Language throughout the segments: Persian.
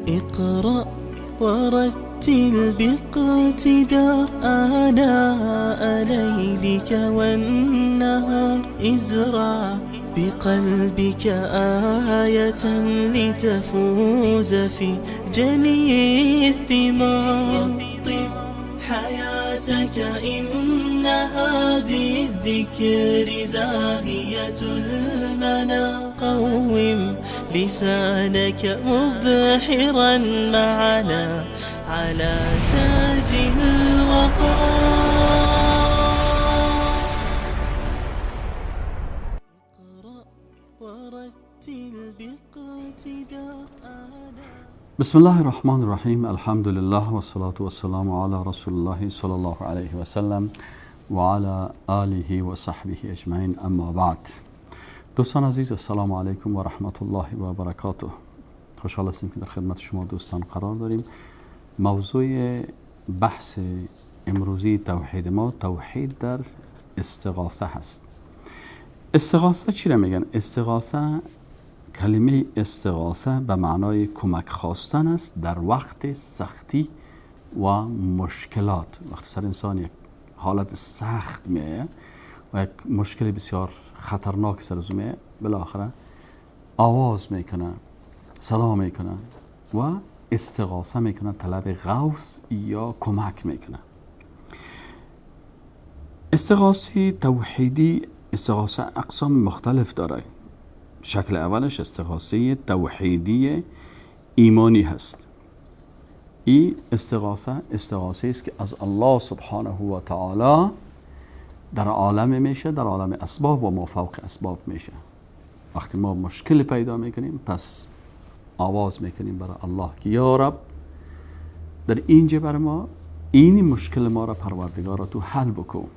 اقرأ ورتل باقتدار آناء ليلك والنهار. ازرع بقلبك آية لتفوز في جني الثمار. طب حياتك إنها بالذكر زاهية المنى. قوم لسانك مبحرا معنا على تاج الوقار. اقرأ ورتل باقتدار. بسم الله الرحمن الرحیم. الحمد لله و الصلاة والسلام علی رسول الله صلی الله علیه و سلم و علی آله و صحبه اجمعین. اما بعد، دوستان عزیز، السلام علیکم و رحمت الله و برکاته. خوشحال هستیم که در خدمت شما دوستان قرار داریم. موضوع بحث امروزی توحید ما توحید در استغاثه هست. استغاثه چی را میگن؟ استغاثه، کلمه استغاثه به معنای کمک خواستن است در وقت سختی و مشکلات. وقتی سر انسان یک حالت سخت میه و یک مشکل بسیار خطرناک سر از میه، بالاخره آواز میکنه، صدا میکنه و استغاثه میکنه، طلب غوث یا کمک میکنه. استغاثه توحیدی، استغاثه اقسام مختلف داره. شکل اولش استغاثه توحیدی ایمانی هست. این استغاثه است که از الله سبحانه و تعالی در عالم میشه، در عالم اسباب و مافوق اسباب میشه. وقتی ما مشکل پیدا میکنیم پس آواز میکنیم برای الله که یا رب در اینجا برای ما این مشکل ما را پروردگارا تو حل بکن.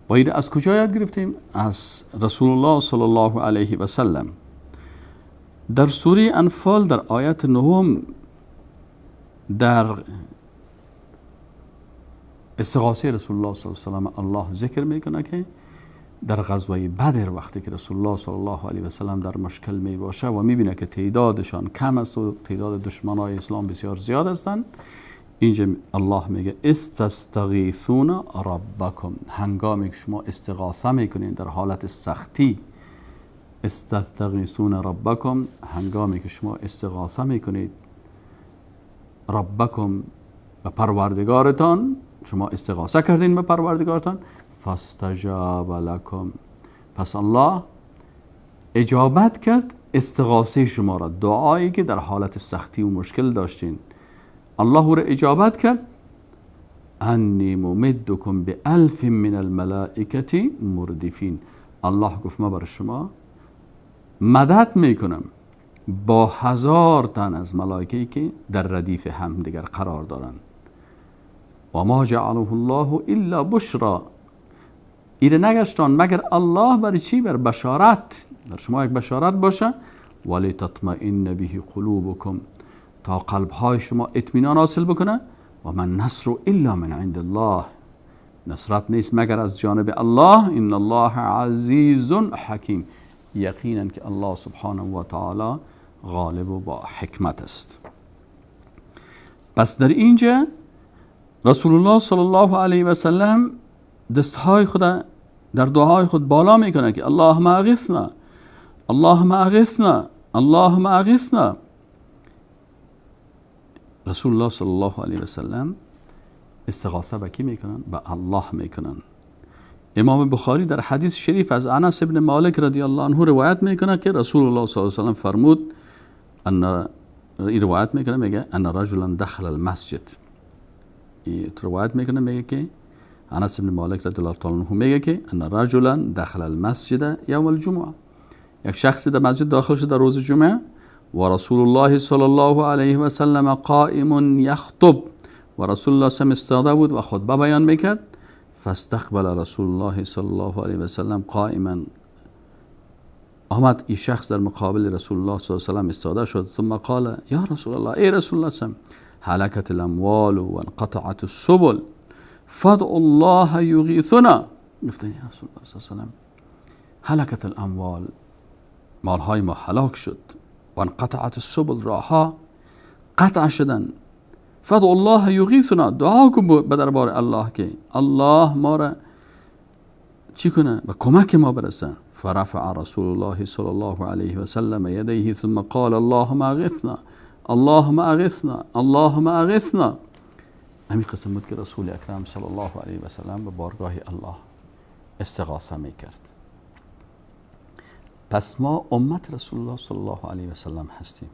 و این از کجا یاد گرفتیم؟ از رسول الله صلی الله علیه و سلم. در سوره انفال در آیت 9 در استغاثه رسول الله صلی الله علیه و سلم الله ذکر میکنه که در غزوه بدر وقتی که رسول الله صلی الله علیه و سلم در مشکل می باشه و میبینه که تعدادشان کم است و تعداد دشمنای اسلام بسیار زیاد هستند، اینجا الله میگه استستغیثون ربکم، هنگامی که شما استغاثه میکنین در حالت سختی. استستغیثون ربکم، هنگامی که شما استغاثه میکنید ربکم و پروردگارتان، شما استغاثه کردین به پروردگارتان، فاستجاب لکم، پس الله اجابت کرد استغاثه شما را. دعایی که در حالت سختی و مشکل داشتین الله او را اجابت کرد. انی ممدکم ب1000 من الملائکه مردفین، الله گفت ما برای شما مدد میکنم با 1000 تن از ملائکه که در ردیف هم دیگر قرار دارند. و ما جعله الله الا بشرا، این نگشتان مگر الله برای چی؟ بر بشارت، در شما یک بشارت باشه. ولی تطمئن به قلوبکم، تا قلبهای شما اطمینان حاصل بکنه. و من نصر الا من عند الله، نصرت نیست مگر از جانب الله. ان الله عزیز حکیم، یقینا که الله سبحانه و تعالی غالب و با حکمت است. پس در اینجا رسول الله صلی الله علیه و سلم دستهای خود در دعای خود بالا میکنه که اللهم اغثنا، اللهم اغثنا، اللهم اغثنا. رسول الله صلی الله علیه و سلم استغاثه به کی میکنن؟ به الله میکنن. امام بخاری در حدیث شریف از انس ابن مالک رضی الله عنه روایت میکنه که رسول الله صلی الله علیه و سلم فرمود، این روایت میکنه میگه ان رجلا دخل المسجد، این روایت میکنه میگه که انس ابن مالک رضی الله عنه میگه که ان رجلا دخل المسجد یوم الجمعه، یک شخصی در مسجد داخل شد در روز جمعه و رسول الله صلی الله علیه و سلم قائم یخطب، و رسول الله صلی استاده بود و خطبه بیان میکرد. فاستقبل رسول الله صلی الله علیه و سلم قائما، آمد این شخص در مقابل رسول الله صلی الله علیه و سلم استاده شد. ثم قال یا رسول الله، ای رسول الله صلی هلكت الاموال و انقطعت السبل فادع الله یغیثنا. گفتن یا رسول الله صلی الله علیه و سلم هلكت الاموال، مالهای ما هلاک شد، و انقطعت السبل، راهها قطع شدن. فدع الله یغیثنا، دعا کن به دربار الله که الله ما را چی کنه؟ به کمک ما برسه. فرفع رسول الله صلی الله علیه و سلم یدیه ثم قال اللهم اغثنا اللهم اغثنا اللهم اغثنا. همین قسم بود که رسول اکرم صلی الله علیه و سلم به بارگاه الله استغاثه میکرد. پس ما امت رسول الله صلی الله علیه و سلم هستیم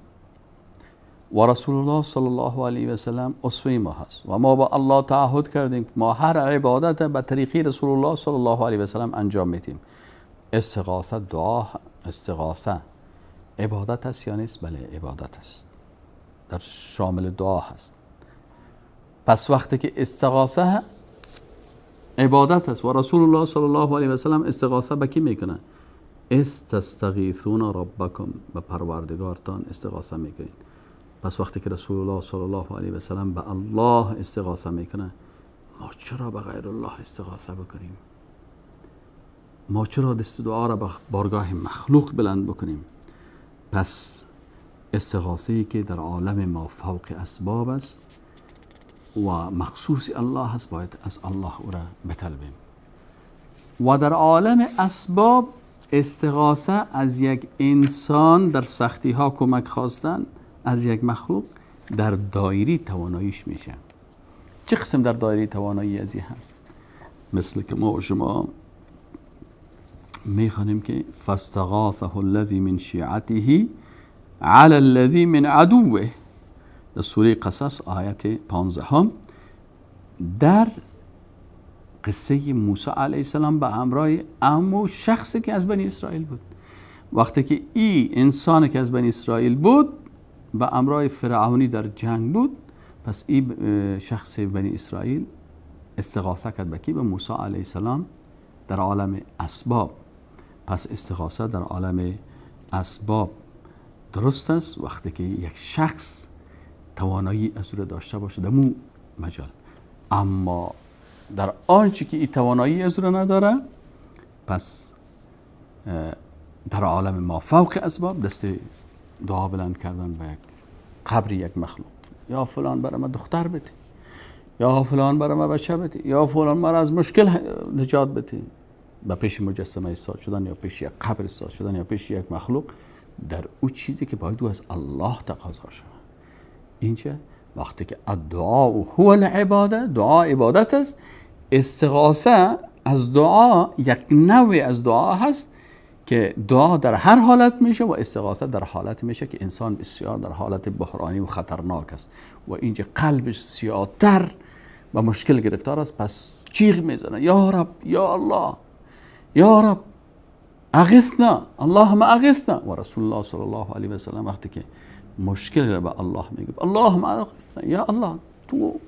و رسول الله صلی الله علیه و سلم اسوه ما هست و ما با الله تعهد کردیم ما هر عبادت به طریقی رسول الله صلی الله علیه و سلم انجام میدیم. استغاثه دعا، استغاثه عبادت است یا نیست؟ بله عبادت است، در شامل دعا هست. پس وقتی که استغاثه عبادت است و رسول الله صلی الله علیه و سلم استغاثه به کی میکنه؟ استستغیثون ربکم، به پروردگارتان استغاثه میکنین. پس وقتی که رسول الله صلی الله علیه و سلم به الله استغاثه میکنه، ما چرا به غیر الله استغاثه بکنیم؟ ما چرا دست دعا را به بارگاه مخلوق بلند بکنیم؟ پس استغاثه‌ای که در عالم ما فوق اسباب است و مخصوص الله هست، باید از الله او را بطلبیم. و در عالم اسباب استغاثه از یک انسان در سختی ها کمک خواستن از یک مخلوق در دایره تواناییش میشه. چه قسم در دایره توانایی ازی هست؟ مثل که ما و شما میخوانیم که فاستغاثه الذی من شیعته علی الذی من عدوه، در سوره قصص آیت 15 در قصه موسی علیه السلام به همراه امو شخصی که از بنی اسرائیل بود. وقتی که این انسانی که از بنی اسرائیل بود به همراه فرعونی در جنگ بود، پس این شخص بنی اسرائیل استغاثه کرد به کی؟ به موسی علیه السلام در عالم اسباب. پس استغاثه در عالم اسباب درست است وقتی که یک شخص توانایی از او داشته باشه در مو مجال. اما در آنچه که این توانایی از او نداره، پس در عالم ما فوق اسباب دست دعا بلند کردن به یک قبر یک مخلوق، یا فلان برای ما دختر بده، یا فلان برای ما بچه بده، یا فلان مرا از مشکل نجات بده، به پیش مجسمه ایستاد شدن یا پیش یک قبر ایستاد شدن یا پیش یک مخلوق، در او چیزی که باید از الله تقاضا شود. اینجا وقتی که الدعاء هو العباده، دعا عبادت است، استغاثه از دعا یک نوع از دعا هست که دعا در هر حالت میشه و استغاثه در حالت میشه که انسان بسیار در حالت بحرانی و خطرناک است و اینجا قلبش سیاتر و مشکل گرفتار است، پس چیغ میزنه یا رب، یا الله، یا رب اغثنا، اللهم اغثنا. و رسول الله صلی الله علیه و سلم وقتی که مشکل را به الله میگه اللهم اغثنا، یا الله تو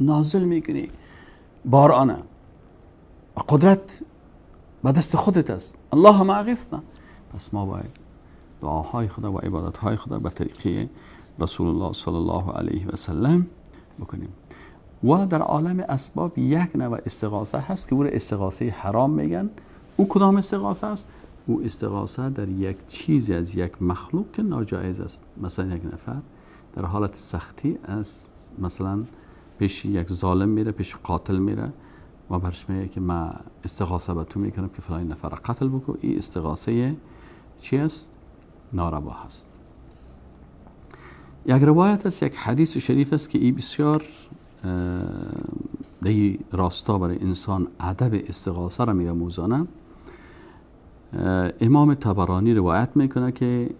نازل میکنی بارانه، قدرت به دست خودت است، اللهم اغثنا. پس ما باید دعاهای خدا و عبادتهای خدا به طریقه رسول الله صلی الله علیه و سلم بکنیم. و در عالم اسباب یک نوع استغاثه هست که او را استغاثه حرام میگن. او کدام استغاثه است؟ او استغاثه در یک چیز از یک مخلوق که ناجایز است. مثلا یک نفر در حالت سختی از مثلا پیش یک ظالم میره، پیش قاتل میره و برش میگه که من استغاثه به تو میکنم که فلان نفر قتل بکن. این استغاثه چی است؟ ناروا هست. یک روایت است، یک حدیث شریف است که این بسیار در راستا برای انسان ادب استغاثه را میآموزانه. امام طبرانی روایت میکنه که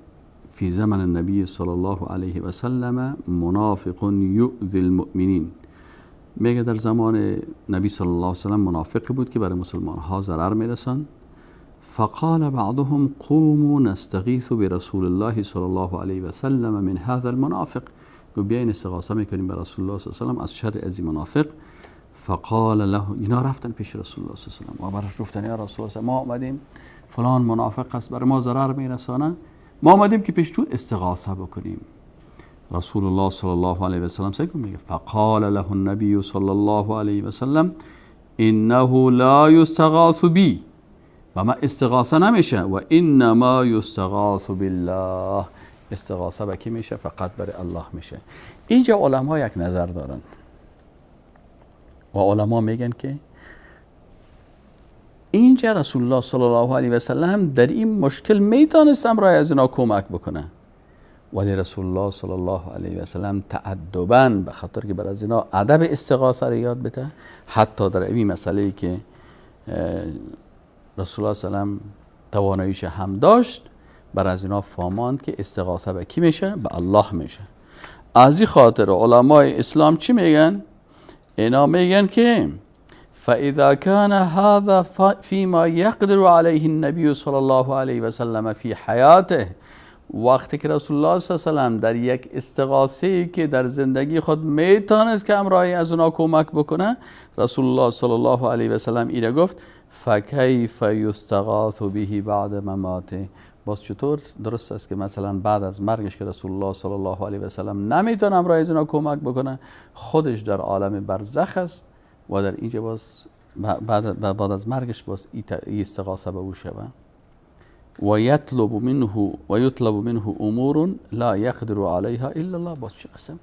فی زمن النبی صلی الله علیه و سلم منافق یؤذی المؤمنین. میگه در زمان نبی صلی الله علیه و سلم منافق بود که برای مسلمان ها ضرر میرسن. فقال بعضهم قوموا نستغیث برسول الله صلی الله علیه و سلم من هذا المنافق. گفت بیاین استغاثه میکنیم به رسول الله صلی الله علیه و سلم از شر از منافق. فقال له، اینا رفتن پیش رسول الله صلی الله علیه و سلم و برش گفتن یا رسول الله ما آمدیم فلان منافق است برای ما ضرر میرسانه، ما آمدیم که پیش تو استغاثه بکنیم. رسول الله صلی الله علیه و سلم میگه فقال له النبی صلی الله علیه و سلم انه لا یستغاث بی، و ما استغاثه نمیشه، و انما یستغاث بالله، استغاثه به کی میشه؟ فقط برای الله میشه. اینجا علما یک نظر دارن و علما میگن که اینجا رسول الله صلی الله علیه و سلم در این مشکل میتونست امرای از اینا کمک بکنه، ولی رسول الله صلی الله علیه و سلم تأدباً به خاطر که بر از اینا ادب استغاثه رو یاد بده، حتی در این مسئله که رسول الله صلی الله علیه و سلم تواناییش هم داشت، بر از اینا فهماند که استغاثه به کی میشه؟ به الله میشه. از این خاطر علمای اسلام چی میگن؟ اینا میگن که فاذا كان هذا فيما يقدر عليه النبي صلی الله علیه و سلم فی حیاته، وقتی که رسول الله صلی الله علیه و سلم در یک استغاثه‌ای که در زندگی خود میتونست که امرای از اونا کمک بکنه، رسول الله صلی الله علیه و سلم ایره گفت فکیف یستغاث به بعد مماته. باز چطور درست است که مثلا بعد از مرگش که رسول الله صلی الله علیه و سلم نمیتونه امرای از اونا کمک بکنه، خودش در عالم برزخ است و در اینجا باز بعد از مرگش باز این استغاثه به او شود و یطلب منه امور لا یقدر علیها الا الله. باز چه قسم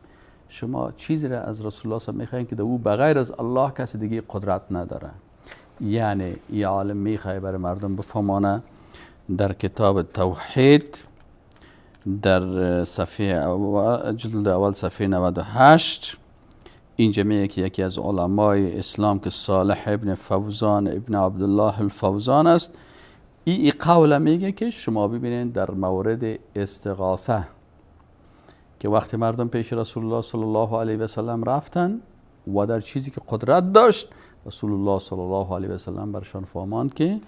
شما چیزی را از رسول الله صلی الله علیه و سلم میخواین که در او بغیر از الله کسی دیگه قدرت نداره. یعنی این عالم میخواه برای مردم بفهمانه در کتاب توحید در صفحه جلد اول صفحه 98 اینجا میگه که یکی از علمای اسلام که صالح ابن فوزان ابن عبدالله الفوزان است، این قول میگه که شما ببینید در مورد استغاثه که وقتی مردم پیش رسول الله صلی الله علیه و سلم رفتن و در چیزی که قدرت داشت، رسول الله صلی الله علیه و سلم برشان فهماند که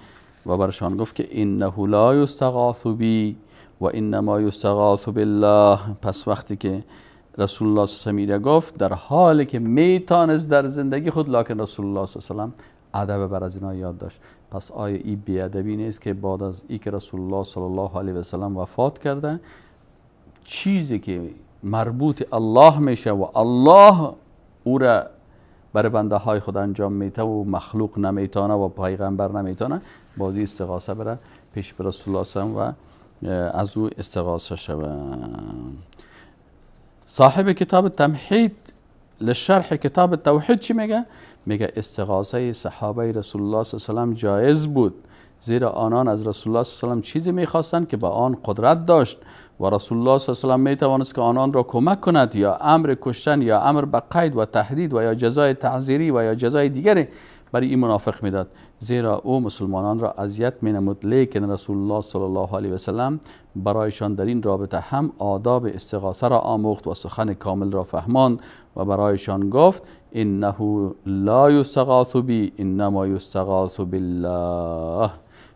و برشان گفت که انه لا یستغاث بی و انما یستغاث بالله. پس وقتی که رسول الله صلی الله علیه و سلم گفت در حالی که میتونست در زندگی خود، لکن رسول الله صلی الله علیه و سلم ادب بر از اینا یاد داشت. پس آیا این بیادبی نیست که بعد از ای که رسول الله صلی الله علیه و سلم وفات کرده، چیزی که مربوط الله میشه و الله او را برای بنده های خود انجام میده و مخلوق نمیتونه و پیغمبر نمیتونه، بازی استغاثه بره پیش رسول الله صلی الله علیه و از او استغاثه شود. صاحب کتاب تمهید لشرح کتاب توحید چی میگه؟ میگه استغاثه صحابه رسول الله صلی الله علیه و سلم جایز بود، زیرا آنان از رسول الله صلی الله علیه و سلم چیزی میخواستند که با آن قدرت داشت و رسول الله صلی الله علیه و سلم میتوانست که آنان را کمک کند یا امر کشتن یا امر به قید و تهدید و یا جزای تعزیری و یا جزای دیگری برای این منافق میداد، زیرا او مسلمانان را اذیت مینمود. لیکن رسول الله صلی الله علیه و سلم برایشان در این رابطه هم آداب استغاثه را آموخت و سخن کامل را فهماند و برایشان گفت انه لا یستغاث بی انما یستغاث بالله.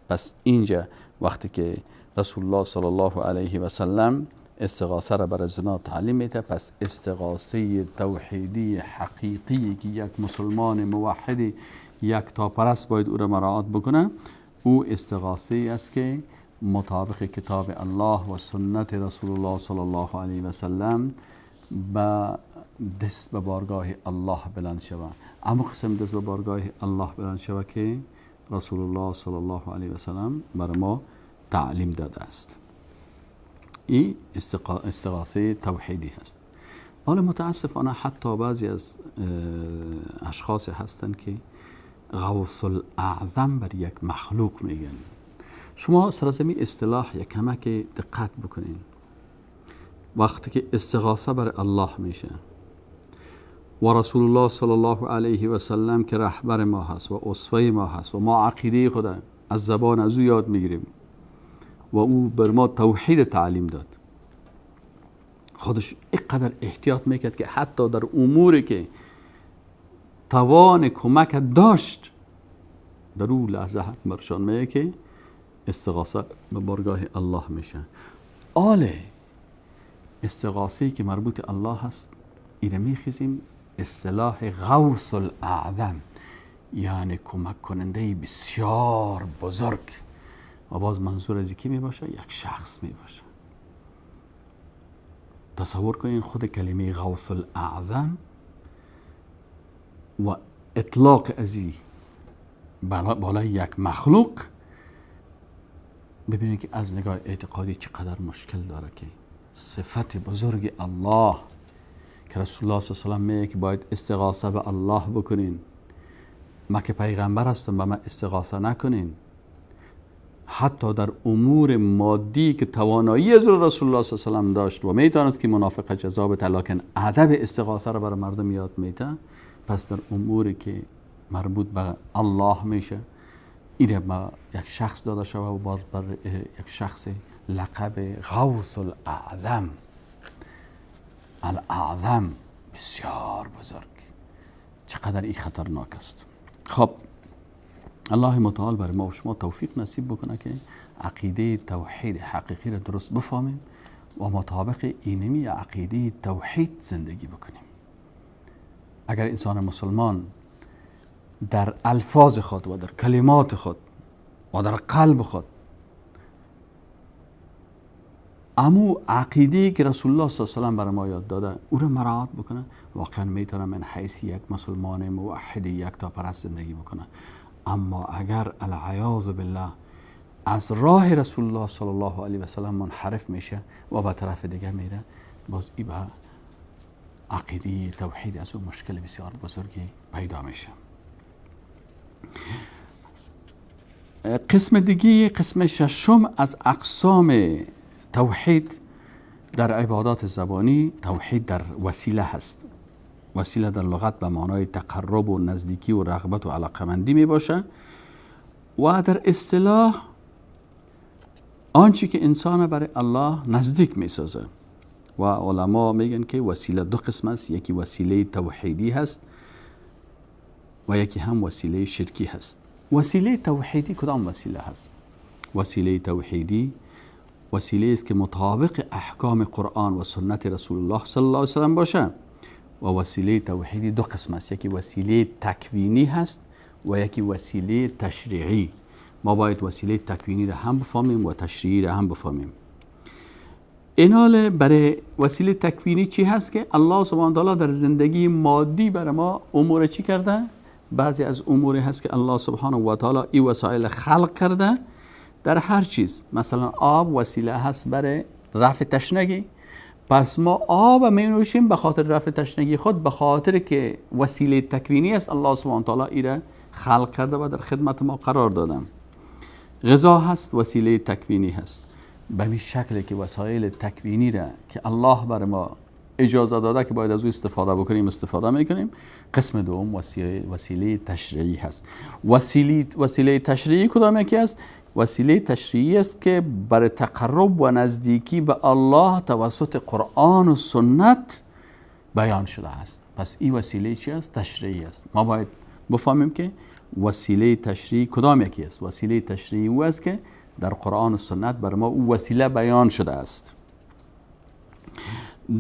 پس اینجا وقتی که رسول الله صلی الله علیه و سلم استغاثه را بر زنا تعلیم میده، پس استغاثه توحیدی حقیقی که یک مسلمان موحدی یک تاپرست باید او را مراعات بکنه، او استغاثه است که مطابق کتاب الله و سنت رسول الله صلی الله علیه و سلم به دست به بارگاه الله بلند شود. اما قسم دست به بارگاه الله بلند شود که رسول الله صلی الله علیه و سلم بر ما تعلیم داده است. این استغاثه توحیدی هست. حالا متاسفانه حتی بعضی از اشخاص هستند که غوث الاعظم بر یک مخلوق میگن. شما سرزمی اصطلاح یک کمک دقت بکنین. وقتی که استغاثه بر الله میشه و رسول الله صلی الله علیه و سلم که رهبر ما هست و اسوه ما هست و ما عقیده خود از زبان از او یاد میگیریم و او بر ما توحید تعلیم داد، خودش اینقدر احتیاط میکرد که حتی در اموری که توان کمک داشت در اون لحظه برشان میگه که استغاثه به بارگاه الله میشه. آله استغاثه که مربوط الله هست اینه میخیزیم اصطلاح غوث الاعظم، یعنی کمک کننده بسیار بزرگ. و باز منظور از کی می باشه؟ یک شخص می باشه. تصور کنین خود کلمه غوث الاعظم و اطلاق ازی بالای یک مخلوق، ببینید که از نگاه اعتقادی چقدر مشکل داره که صفت بزرگ الله که رسول الله صلی الله علیه و آله میگه که باید استغاثه به الله بکنین. ما که پیغمبر هستم به من استغاثه نکنین. حتی در امور مادی که توانایی از رسول الله صلی الله علیه و آله داشت و میتونست که منافق جزا بده، لکن ادب استغاثه را برای مردم یاد میده. پس در اموری که مربوط به الله میشه این با یک شخص داده شده و باز بر یک شخص لقب غوث الاعظم، الاعظم، بسیار بزرگ. چقدر این خطرناک است. خب الله متعال برای ما و شما توفیق نصیب بکنه که عقیده توحید حقیقی را درست بفهمیم و مطابق اینمی عقیده توحید زندگی بکنیم. اگر انسان مسلمان در الفاظ خود و در کلمات خود و در قلب خود امو عقیده که رسول الله صلی الله علیه و آله برای ما یاد داده او را مراعات بکنه، واقعا میتونه من حیث یک مسلمان موحد یک تا پرست زندگی بکنه. اما اگر العیاذ بالله از راه رسول الله صلی الله علیه و سلم منحرف میشه و به طرف دیگه میره، باز ای به عقیده توحید از اون مشکل بسیار بزرگی پیدا میشه. قسم دیگه، قسم ششم از اقسام توحید در عبادات زبانی، توحید در وسیله هست. وسیله در لغت به معنای تقرب و نزدیکی و رغبت و علاقمندی می باشه و در اصطلاح آنچه که انسان برای الله نزدیک می سازه. و علما میگن که وسیله دو قسم است، یکی وسیله توحیدی هست و یکی هم وسیله شرکی هست. وسیله توحیدی کدام وسیله هست؟ وسیله توحیدی وسیله است که مطابق احکام قرآن و سنت رسول الله صلی الله علیه و سلم باشه. و وسیله توحیدی دو قسم است، یکی وسیله تکوینی هست و یکی وسیله تشریعی. ما باید وسیله تکوینی را هم بفهمیم و تشریعی را هم بفهمیم. اینال برای وسیله تکوینی چی هست که الله سبحانه و تعالی در زندگی مادی برای ما امور چی کرده؟ بعضی از امور هست که الله سبحانه و تعالی این وسایل خلق کرده در هر چیز. مثلا آب وسیله هست برای رفع تشنگی، پس ما آب می نوشیم به خاطر رفع تشنگی خود، به خاطر که وسیله تکوینی است الله سبحانه و تعالی این خلق کرده و در خدمت ما قرار دادم. غذا هست وسیله تکوینی هست. به این شکلی که وسایل تکوینی را که الله بر ما اجازه داده که باید از او استفاده بکنیم استفاده میکنیم. قسم دوم وسیله تشریعی هست. وسیله تشریعی کدام یکی است؟ وسیله تشریعی است که برای تقرب و نزدیکی به الله توسط قرآن و سنت بیان شده است. پس این وسیله چی است؟ تشریعی است. ما باید بفهمیم که وسیله تشریعی کدام یکی است. وسیله تشریعی او است که در قرآن و سنت بر ما او وسیله بیان شده است.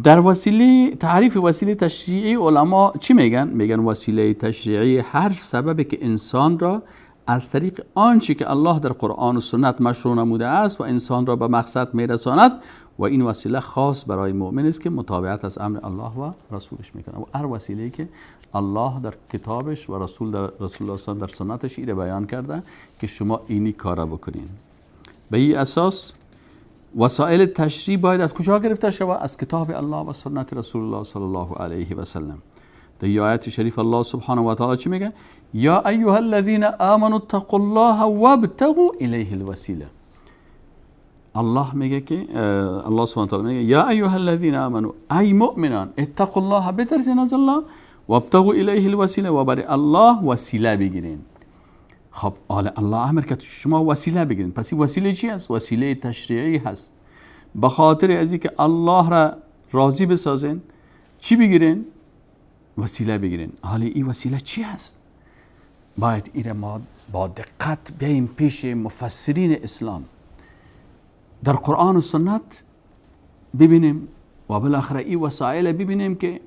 در وسیله تعریف وسیله تشریعی علما چی میگن؟ میگن وسیله تشریعی هر سببی که انسان را از طریق آنچه که الله در قرآن و سنت مشروع نموده است و انسان را به مقصد میرساند و این وسیله خاص برای مؤمن است که متابعت از امر الله و رسولش میکنه. و هر وسیله که الله در کتابش و رسول الله در سنتش این بیان کرده که شما اینی کارا بکنین. به این اساس وسایل تشریع باید از کجا گرفته شود؟ از کتاب الله و سنت رسول الله صلی الله علیه و سلم. در آیت شریف الله سبحانه و تعالی چی میگه؟ یا ایها الذین آمنوا اتقوا الله وابتغوا الیه الوسیله. الله میگه که الله سبحانه و تعالی میگه یا ایها الذین آمنوا، ای مؤمنان، اتقوا الله، بترسین از الله، وابتغوا الیه الوسیله، و برای الله وسیله بگیرین. خب الله امر که شما وسیله بگیرین. پس این وسیله چی است؟ وسیله تشریعی هست. به خاطر از اینکه الله را راضی بسازین چی بگیرین؟ وسیله بگیرین. حالا این وسیله چی هست؟ باید این ما با دقت بیاییم پیش مفسرین اسلام در قرآن و سنت ببینیم و بالاخره این وسایل ببینیم که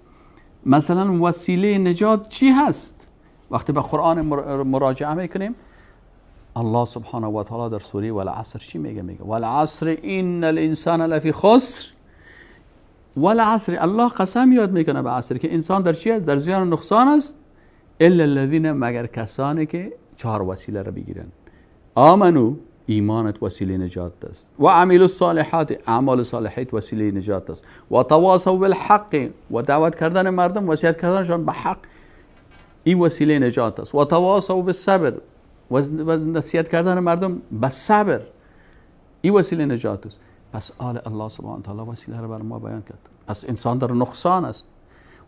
مثلا وسیله نجات چی هست. وقتی به قرآن مراجعه میکنیم الله سبحانه و تعالی در سوره والعصر چی میگه؟ میگه والعصر ان الانسان لفی خسر. والعصر، الله قسم یاد میکنه به عصر که انسان در چی است؟ در زیان و نقصان است. الا الذین، مگر کسانی که چهار وسیله را بگیرن. آمنو، ایمانت وسیله نجات است. و عمل الصالحات، اعمال صالحات وسیله نجات است. و تواصوا بالحق، و دعوت کردن مردم، وصیت کردنشان به حق، این وسیله نجات است. و تواصوا بالصبر، و نصیحت کردن مردم به صبر، این وسیله نجات است. پس الله سبحانه و تعالی وسیله را بر ما بیان کرد. پس انسان در نقصان است،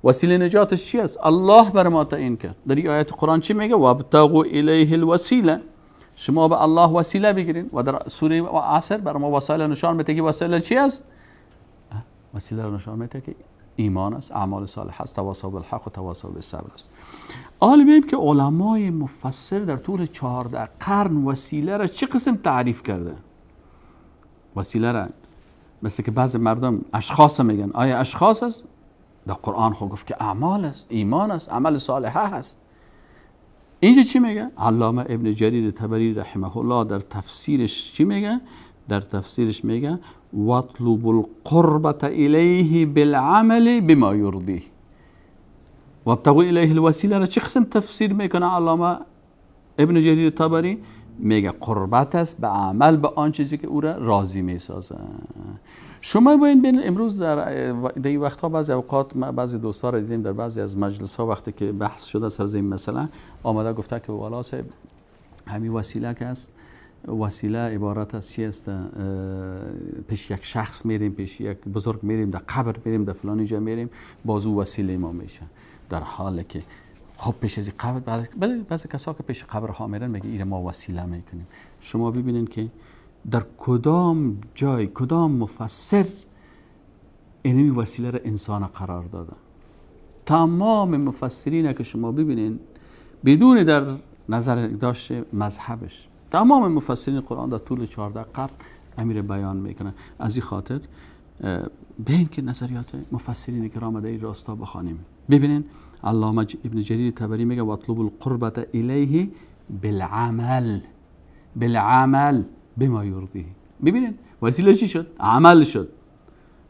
وسیله نجاتش چی است؟ الله بر ما تعیین کرد. در این آیت قرآن چی میگه؟ وابتغوا الیه الوسیله، شما به الله وسیله بگیرید. و در سوره عصر بر ما وسیله نشان میده که وسیله چی است؟ وسیله را نشان میده که ایمان است، اعمال صالح است، تواصوا بالحق و تواصوا بالصبر است. حالا ببینیم که علمای مفسر در طول 14 قرن وسیله را چه قسم تعریف کرده. وسیله را مثل که بعضی مردم اشخاص میگن، آیا اشخاص است؟ در قرآن خود گفت که اعمال است، ایمان است، عمل صالحه هست. اینجا چی میگه؟ علامه ابن جریر طبری رحمه الله در تفسیرش چی میگه؟ در تفسیرش میگه واطلب القربة الیه بالعمل بما یرضیه. وابتغوا الیه الوسیله را چه قسم تفسیر میکنه علامه ابن جریر طبری؟ میگه قربت است به عمل به آن چیزی که او را راضی میسازه. شما باید بین امروز در این وقتها بعضی اوقات بعضی دوستا را دیدیم در بعضی از مجلس ها وقتی که بحث شده سر این مسئله آمده گفته که والا صاحب همین وسیله که است، وسیله عبارت از چی است؟ پیش یک شخص میریم، پیش یک بزرگ میریم، در قبر میریم، در فلانی جا میریم، باز او وسیله ما میشه. در حالی که خب پیش از قبر بعضی کسا که پیش قبر ها میرن میگه این ما وسیله میکنیم. شما ببینین که در کدام جای کدام مفسر اینمی وسیله را انسان قرار داده. تمام مفسرین که شما ببینین بدون در نظر داشت مذهبش، تمام مفسرین قرآن در طول 14 قرن امیر بیان میکنن. از این خاطر ببین که نظریات مفسرین کرام در این راستا بخوانیم. ببینین علامه ابن جریر طبری میگه واطلب القربة الیه بالعمل بما یرضیه. ببینین وسیله چی شد؟ عمل شد،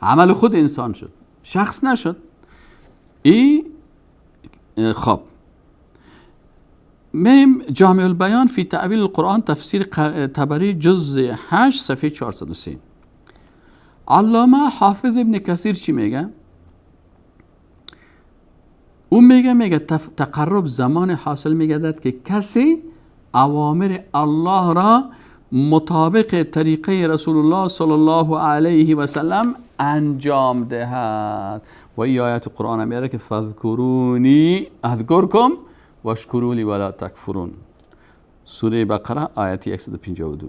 عمل خود انسان شد، شخص نشد. ای خب میم جامع البیان فی تعبیل القرآن تفسیر طبری جزء 8 صفحه 403. علامه حافظ ابن کثیر چی میگه؟ اون میگه تقرب زمان حاصل میگردد که کسی اوامر الله را مطابق طریقه رسول الله صلی الله علیه و سلم انجام دهد. و این آیت قرآن میاره که فذکرونی اذکرکم واشکروا لی ولا تکفرون، سوره بقره آیت 152.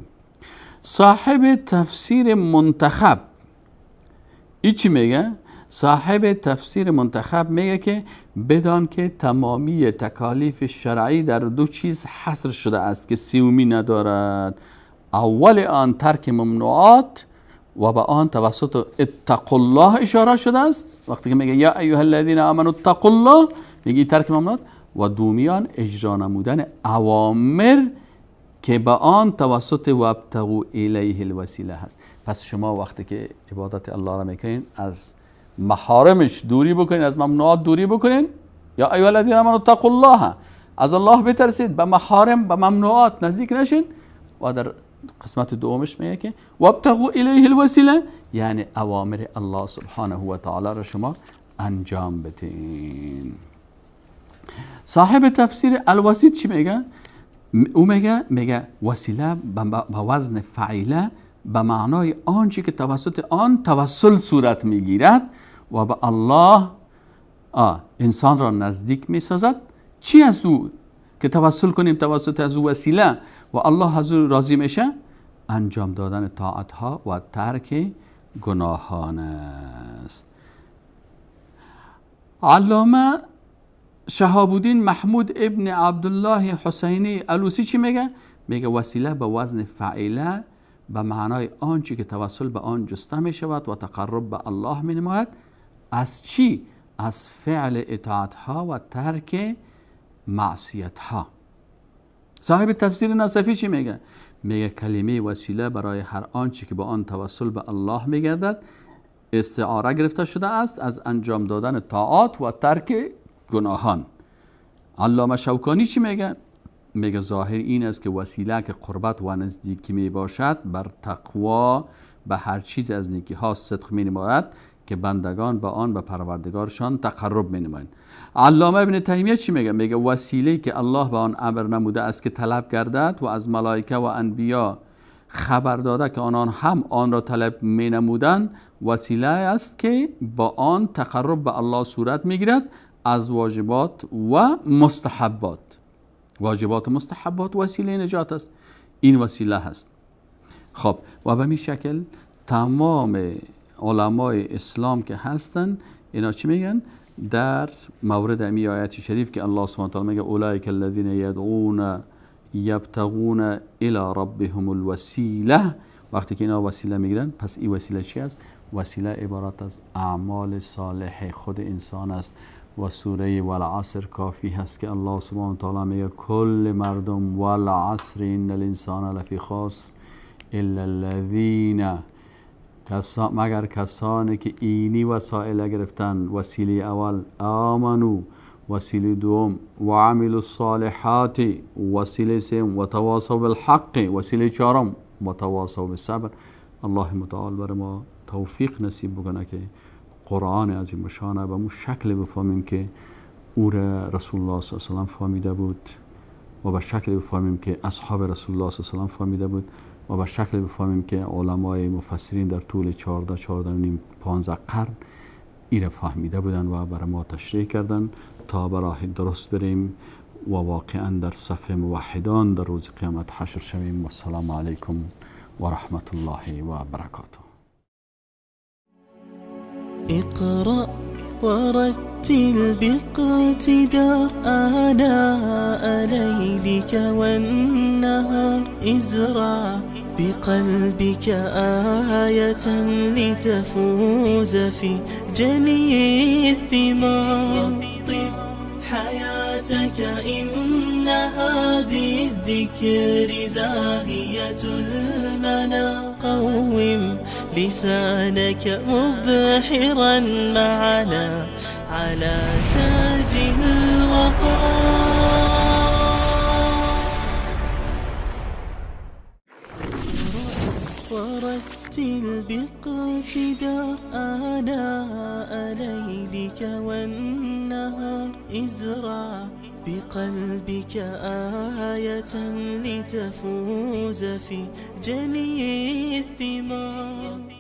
صاحب تفسیر منتخب ای چی میگه؟ صاحب تفسیر منتخب میگه که بدان که تمامی تکالیف شرعی در دو چیز حصر شده است که سومی ندارد. اول آن ترک ممنوعات و به آن توسط اتقوا الله اشاره شده است. وقتی که میگه یا ایها الذین آمنوا اتقوا الله میگه ترک ممنوعات، و دومیان اجرا نمودن اوامر که به آن توسط وابتغوا الیه الوسیله هست. پس شما وقتی که عبادت الله را میکنین از محارمش دوری بکنین، از ممنوعات دوری بکنین. یا ایها الذین آمنوا اتقوا الله، از الله بترسید، به محارم به ممنوعات نزدیک نشین. و در قسمت دومش میگه که وابتغوا الیه الوسیله، یعنی اوامر الله سبحانه و تعالی را شما انجام بدین. صاحب تفسیر الوسیط چی میگه؟ او میگه وسیله به وزن فعیله به معنای آنچه که توسط آن توسل صورت میگیرد و به الله انسان را نزدیک میسازد. چی از او که توسل کنیم توسط از او وسیله و الله از او راضی میشه؟ انجام دادن طاعت ها و ترک گناهان است. علامه شهاب الدین محمود ابن عبدالله حسینی الوسی چی میگه؟ میگه وسیله به وزن فعیله به معنای آنچه که توسل به آن جسته می شود و تقرب به الله می نماید. از چی؟ از فعل اطاعت ها و ترک معصیت ها. صاحب تفسیر نصفی چی میگه؟ میگه کلمه وسیله برای هر آنچه که به آن توسل به الله می گردد استعاره گرفته شده است از انجام دادن طاعات و ترک گناهان. علامه شوکانی چی میگه؟ میگه ظاهر این است که وسیله که قربت و نزدیکی می باشد بر تقوا به هر چیز از نیکی ها صدق می نماید که بندگان به آن به پروردگارشان تقرب می نمایند. علامه ابن تیمیه چی میگه؟ میگه وسیله که الله به آن امر نموده است که طلب گردد و از ملائکه و انبیا خبر داده که آنان هم آن را طلب می نمودند، وسیله است که با آن تقرب به الله صورت می گیرد از واجبات و مستحبات. واجبات و مستحبات وسیله نجات است. این وسیله هست. خب و به این شکل تمام علمای اسلام که هستن اینا چی میگن؟ در مورد امی آیت شریف که الله سبحانه و تعالی میگه اولئک الذین یدعون یبتغون الی ربهم الوسیله، وقتی که اینا وسیله میگیرن پس این وسیله چی است؟ وسیله عبارت از اعمال صالح خود انسان است و سوره والعصر کافی هست که الله سبحانه و تعالی میگه کل مردم والعصر ان الانسان لفی خسر الا الذین، مگر کسانی که اینی وسایل گرفتن، وسیله اول آمنو، وسیله دوم و عملوا الصالحات، وسیله سوم و تواصوا بالحق، وسیله چهارم و تواصوا بالصبر. الله متعال بر ما توفیق نصیب بکنه که قرآن عظیم شانه به اون شکل بفهمیم که او را رسول الله صلی الله علیه و سلم فهمیده بود و به شکل بفهمیم که اصحاب رسول الله صلی الله علیه و سلم فهمیده بود و به شکل بفهمیم که علمای مفسرین در طول 14 نیم 15 قرن این فهمیده بودن و برای ما تشریح کردن تا به راه درست بریم و واقعا در صف موحدان در روز قیامت حشر شویم. و السلام علیکم و رحمت الله و برکاته. اقرأ ورتل باقتدار آناء ليلك والنهار ازرع بقلبك آية لتفوز في جني الثمار. طب حياتك إنها بالذكر زاهية المنى. قوم لسانك مبحرا معنا على تاج الوقار. ورتل باقتدار آناء ليلك والنهار ازرع بقلبك آية لتفوز في جني الثمار.